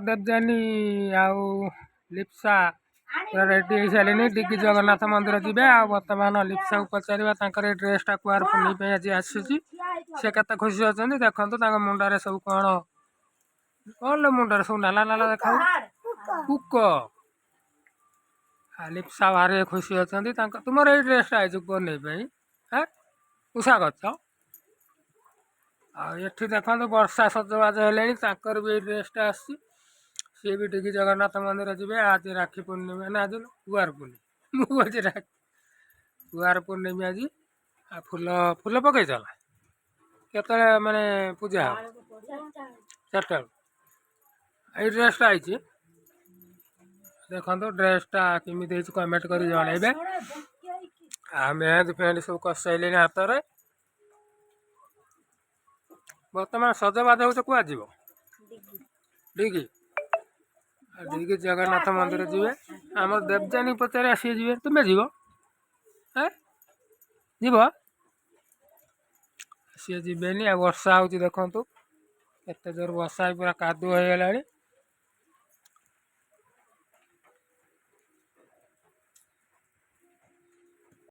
ଦେବଯାନୀ ଆଉ ଲିପ୍ସା ପୁରା ready ହେଇସାରିଲେଣି। Digi Jagannath ମନ୍ଦିର ଯିବେ। ଆଉ ବର୍ତ୍ତମାନ ଲିପ୍ସାକୁ ପଚାରିବା ତାଙ୍କର ଏଇ ଡ୍ରେସଟା କୁଆର ପୁନେଇ ପାଇଁ ଆଜି ଆସିଛି, ସେ କେତେ ଖୁସି ଅଛନ୍ତି। ଦେଖନ୍ତୁ ତାଙ୍କ ମୁଣ୍ଡରେ ସବୁ କଣ ମୁଣ୍ଡରେ ସବୁ ନାଲା ନାଲା ଦେଖାଉ କୁକ। ଲିପ୍ସା ଭାରି ଖୁସି ଅଛନ୍ତି। ତୁମର ଏଇ ଡ୍ରେସଟା ଆଇଛି ପୁନେଇ ପାଇଁ, ଉଷା ଗଛ। ଆଉ ଏଠି ଦେଖନ୍ତୁ ବର୍ଷା ସଜବାଜ ହେଲେଣି, ତାଙ୍କର ବି ଏଇ ଡ୍ରେସଟା ଆସିଛି। ସିଏ ବି ଡିଗି ଜଗନ୍ନାଥ ମନ୍ଦିର ଯିବେ। ଆଜି ରାକ୍ଷୀ ପୂର୍ଣ୍ଣିମା ନା ଆଜି କୁଆର ପୂର୍ଣ୍ଣିମା, ମୁଁ କହୁଛି କୁଆର ପୂର୍ଣ୍ଣିମା ଆଜି। ଆଉ ଫୁଲ ପକେଇଛ ନା କେତେବେଳେ ମାନେ ପୂଜା ହବ? 4ଟା ବେଳକୁ। ଏଇ ଡ୍ରେସଟା ଆଇଛି। ଦେଖନ୍ତୁ ଡ୍ରେସଟା କେମିତି ହେଇଛି କମେଣ୍ଟ କରି ଜଣେଇବେ। ଆଉ ମେହେନ୍ଦି ଫେହେନ୍ଦି ସବୁ କଷାଇଲେଣି ହାତରେ। ବର୍ତ୍ତମାନ ସଜବାଜ ହଉଛ କୁଆଡେ ଯିବ? ଡିଗି ଜଗନ୍ନାଥ ମନ୍ଦିର ଯିବେ। ଆମର ଦେବଯାନୀ ପଚାରେ ଆସିବେ ଯିବେ, ତୁମେ ଯିବ? ଯିବ? ସିଏ ଯିବେନି। ଆଉ ବର୍ଷା ହଉଛି ଦେଖନ୍ତୁ, କେତେ ଜୋର ବର୍ଷା ପୁରା କାଦୁଅ ହେଇଗଲାଣି।